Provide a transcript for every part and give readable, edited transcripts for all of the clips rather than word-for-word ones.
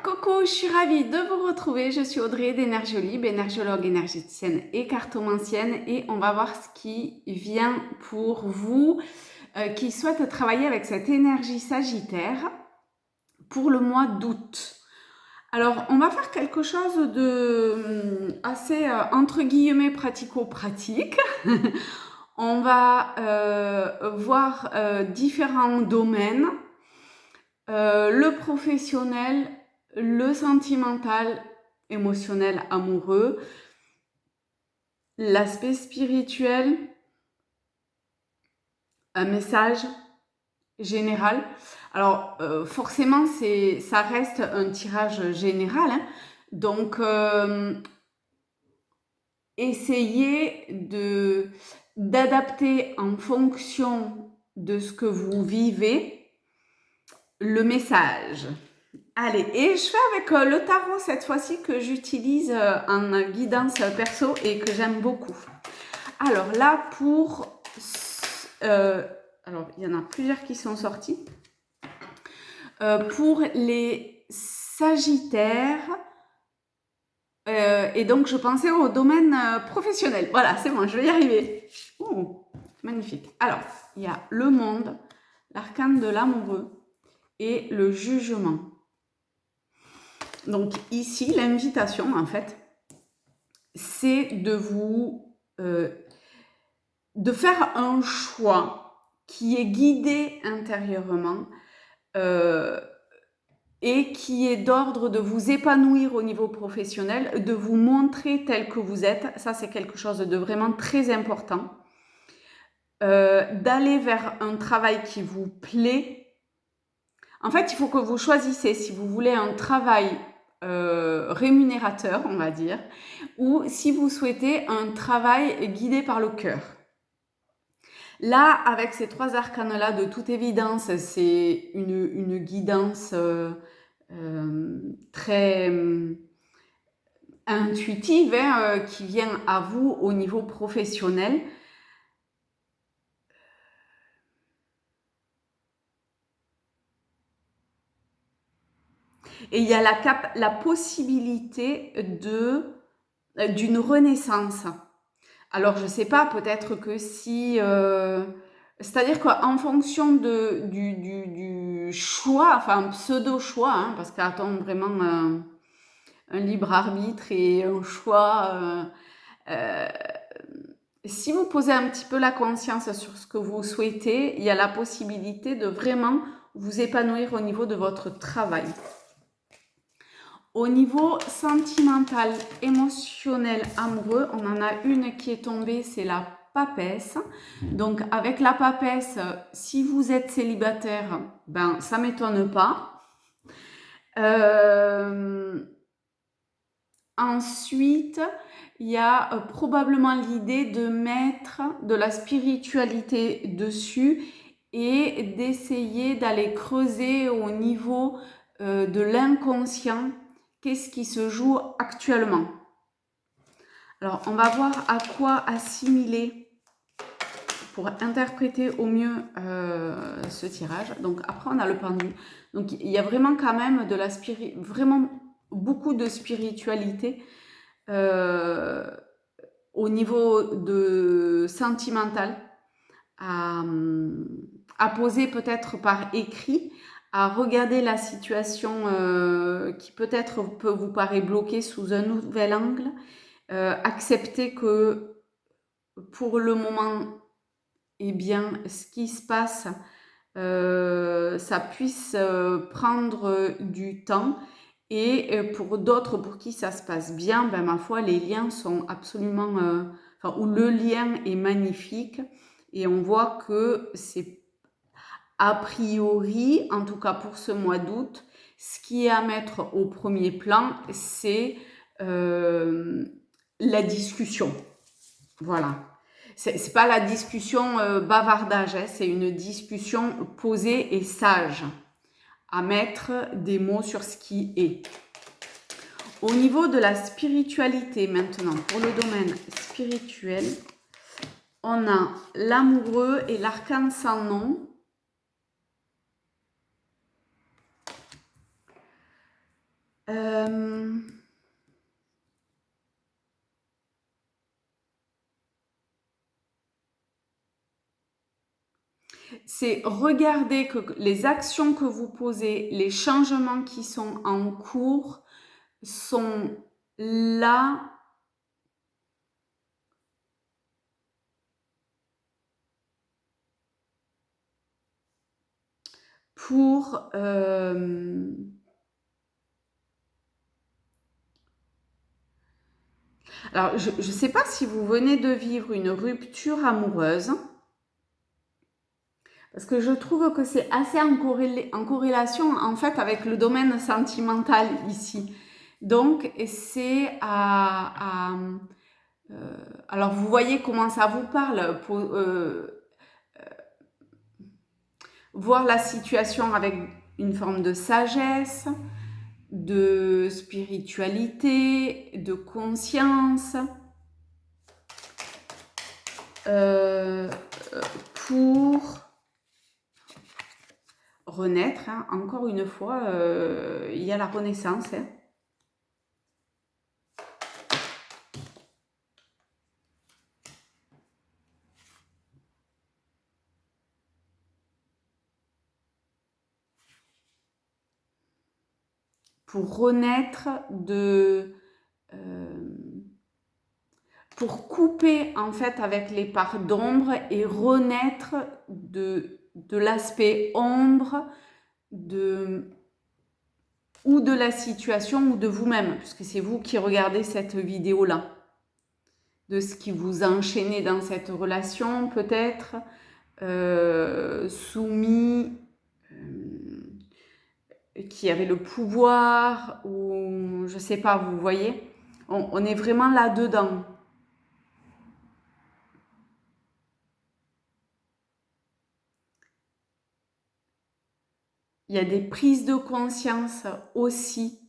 Coucou, je suis ravie de vous retrouver. Je suis Audrey d'Énergiolib, énergiologue, énergéticienne et cartomancienne. Et on va voir ce qui vient pour vous qui souhaitent travailler avec cette énergie sagittaire pour le mois d'août. Alors, on va faire quelque chose de assez, entre guillemets, pratico-pratique. On va voir différents domaines. Le professionnel, le sentimental, émotionnel, amoureux, l'aspect spirituel, un message général. Alors, forcément, ça reste un tirage général, hein. Donc, essayez d'adapter en fonction de ce que vous vivez le message. Allez, et je fais avec le tarot cette fois-ci que j'utilise en guidance perso et que j'aime beaucoup. Alors là, alors il y en a plusieurs qui sont sortis. Pour les Sagittaires, et donc je pensais au domaine professionnel. Voilà, c'est bon, je vais y arriver. Ouh, magnifique. Alors, il y a le monde, l'arcane de l'amoureux et le jugement. Donc ici, l'invitation, en fait, c'est de de faire un choix qui est guidé intérieurement et qui est d'ordre de vous épanouir au niveau professionnel, de vous montrer tel que vous êtes. Ça, c'est quelque chose de vraiment très important. D'aller vers un travail qui vous plaît. En fait, il faut que vous choisissez si vous voulez un travail rémunérateur, on va dire, ou si vous souhaitez un travail guidé par le cœur. Là, avec ces trois arcanes-là, de toute évidence, c'est une guidance très intuitive hein, qui vient à vous au niveau professionnel. Et il y a la possibilité d'une renaissance. Alors, je ne sais pas, peut-être que si... c'est-à-dire qu'en fonction du choix, enfin pseudo-choix, hein, parce qu'attend vraiment un libre arbitre et un choix... si vous posez un petit peu la conscience sur ce que vous souhaitez, il y a la possibilité de vraiment vous épanouir au niveau de votre travail. Au niveau sentimental, émotionnel, amoureux, on en a une qui est tombée, c'est la papesse. Donc avec la papesse, si vous êtes célibataire, ben ça m'étonne pas. Ensuite, il y a probablement l'idée de mettre de la spiritualité dessus et d'essayer d'aller creuser au niveau de l'inconscient. Qu'est-ce qui se joue actuellement? Alors, on va voir à quoi assimiler pour interpréter au mieux ce tirage. Donc, après, on a le pendu. Donc, il y a vraiment quand même vraiment beaucoup de spiritualité au niveau de sentimental à poser peut-être par écrit, à regarder la situation qui peut-être peut vous paraître bloquée sous un nouvel angle, accepter que pour le moment, eh bien, ce qui se passe, ça puisse prendre du temps. Et pour d'autres pour qui ça se passe bien, ben, ma foi, les liens sont absolument... ou le lien est magnifique. Et on voit que c'est a priori, en tout cas pour ce mois d'août, ce qui est à mettre au premier plan, c'est la discussion. Voilà. C'est pas la discussion bavardage, hein, c'est une discussion posée et sage, à mettre des mots sur ce qui est. Au niveau de la spiritualité maintenant, pour le domaine spirituel, on a l'amoureux et l'arcane sans nom. C'est regarder que les actions que vous posez, les changements qui sont en cours sont là pour alors je ne sais pas si vous venez de vivre une rupture amoureuse, parce que je trouve que c'est assez en corrélation en fait avec le domaine sentimental ici. Donc c'est alors vous voyez comment ça vous parle, voir la situation avec une forme de sagesse, de spiritualité, de conscience, pour renaître, hein. Encore une fois, il y a la renaissance, hein. Pour renaître pour couper en fait avec les parts d'ombre et renaître de l'aspect ombre ou de la situation ou de vous-même, puisque c'est vous qui regardez cette vidéo-là, de ce qui vous enchaînait dans cette relation peut-être, soumis, qui avait le pouvoir, ou je sais pas, vous voyez, on est vraiment là-dedans. Il y a des prises de conscience aussi.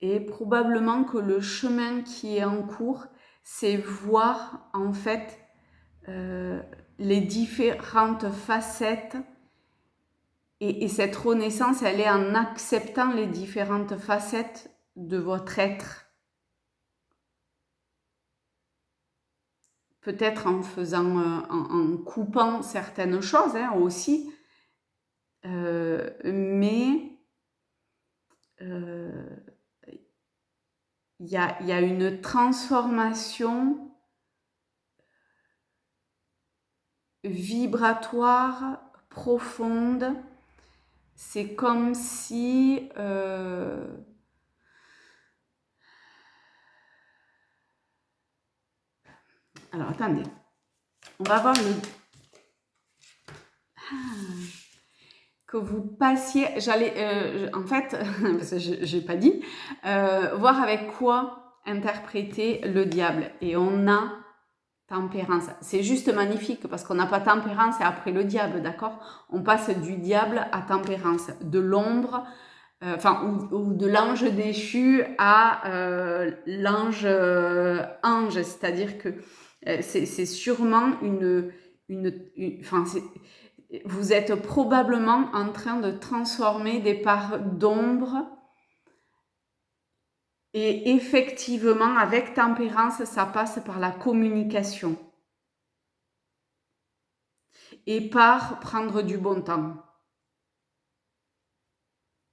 Et probablement que le chemin qui est en cours, c'est voir en fait les différentes facettes. Et cette renaissance, elle est en acceptant les différentes facettes de votre être. Peut-être en faisant, en coupant certaines choses hein, aussi, mais il y a une transformation vibratoire profonde. C'est comme si alors attendez, on va voir que vous passiez, en fait, parce que je n'ai pas dit, voir avec quoi interpréter le diable. Et on a tempérance. C'est juste magnifique parce qu'on n'a pas tempérance et après le diable, d'accord? On passe du diable à tempérance, de l'ombre, ou de l'ange déchu à l'ange ange. C'est-à-dire que c'est sûrement vous êtes probablement en train de transformer des parts d'ombre. Et effectivement, avec tempérance, ça passe par la communication. Et par prendre du bon temps.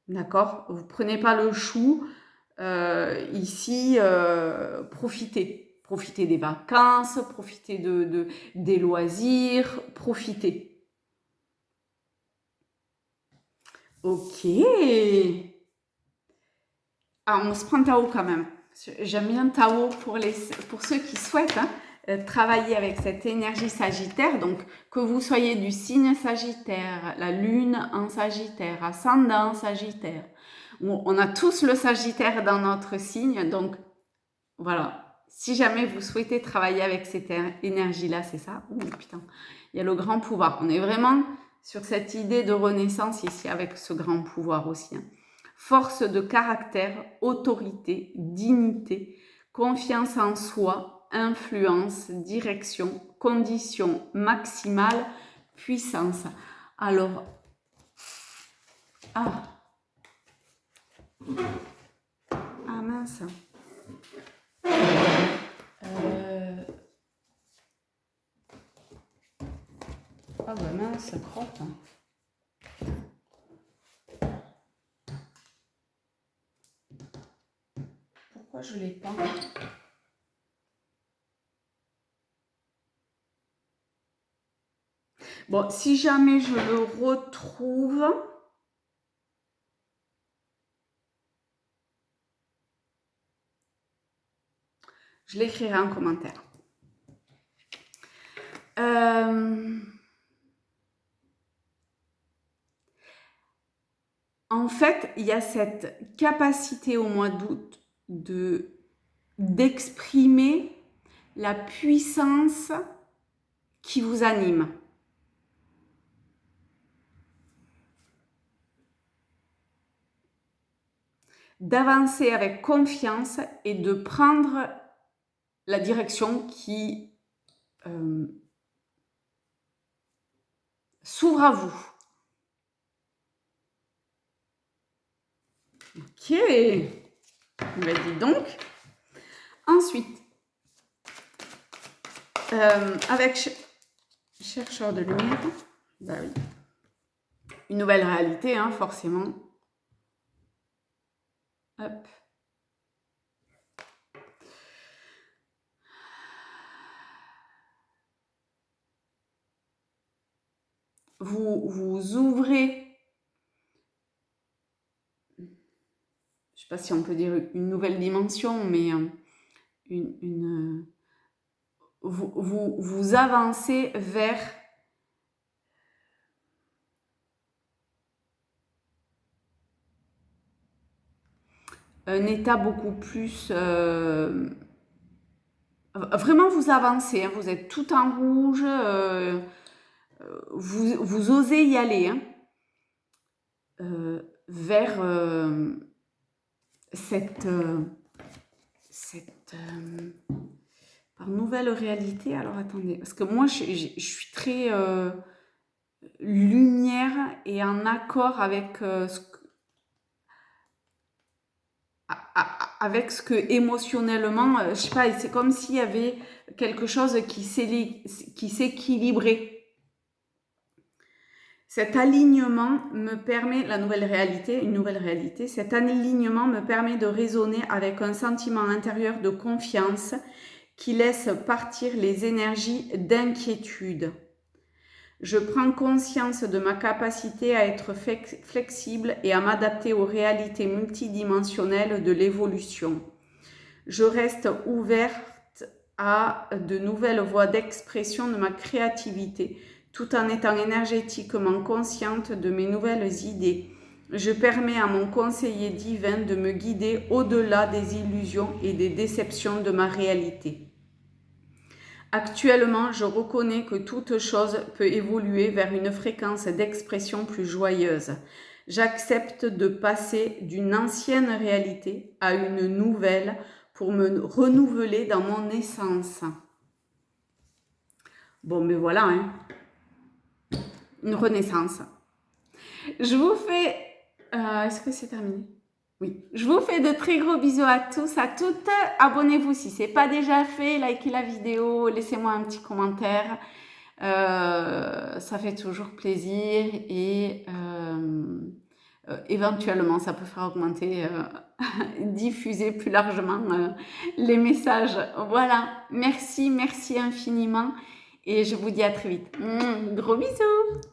D'accord? Vous ne prenez pas le chou. Ici, profitez. Profitez des vacances, profitez des loisirs, profitez. Ok. Ah, on se prend Tao quand même. J'aime bien Tao pour ceux qui souhaitent travailler avec cette énergie sagittaire. Donc, que vous soyez du signe sagittaire, la lune en sagittaire, ascendant sagittaire. On a tous le sagittaire dans notre signe. Donc, voilà. Si jamais vous souhaitez travailler avec cette énergie-là, c'est ça. Oh putain, il y a le grand pouvoir. On est vraiment sur cette idée de renaissance ici avec ce grand pouvoir aussi. force de caractère, autorité, dignité, confiance en soi, influence, direction, condition maximale, puissance. Alors, ah mince. Ah bah mince, ça crotte. Pourquoi je l'ai pas? Bon, si jamais je le retrouve, je l'écrirai en commentaire. En fait, il y a cette capacité au mois d'août d'exprimer la puissance qui vous anime. D'avancer avec confiance et de prendre la direction qui s'ouvre à vous. Ok, bah dis donc. Ensuite, avec chercheur de lumière, bah oui, une nouvelle réalité, hein, forcément. Hop. Vous ouvrez, je ne sais pas si on peut dire une nouvelle dimension, mais vous avancez vers un état beaucoup plus... vraiment, vous avancez, hein, vous êtes tout en rouge, vous osez y aller, hein, vers cette par nouvelle réalité. Alors attendez, parce que moi je suis très lumière et en accord avec avec ce que émotionnellement, je sais pas, c'est comme s'il y avait quelque chose qui s'équilibrait. Cet alignement me permet, une nouvelle réalité, cet alignement me permet de raisonner avec un sentiment intérieur de confiance qui laisse partir les énergies d'inquiétude. Je prends conscience de ma capacité à être flexible et à m'adapter aux réalités multidimensionnelles de l'évolution. Je reste ouverte à de nouvelles voies d'expression de ma créativité, tout en étant énergétiquement consciente de mes nouvelles idées. Je permets à mon conseiller divin de me guider au-delà des illusions et des déceptions de ma réalité. Actuellement, je reconnais que toute chose peut évoluer vers une fréquence d'expression plus joyeuse. J'accepte de passer d'une ancienne réalité à une nouvelle pour me renouveler dans mon essence. Bon, mais voilà, hein. Une renaissance. Je vous fais... est-ce que c'est terminé? Oui. Je vous fais de très gros bisous à tous, à toutes. Abonnez-vous si ce n'est pas déjà fait. Likez la vidéo. Laissez-moi un petit commentaire. Ça fait toujours plaisir. Et éventuellement, ça peut faire augmenter, diffuser plus largement les messages. Voilà. Merci infiniment. Et je vous dis à très vite. Gros bisous.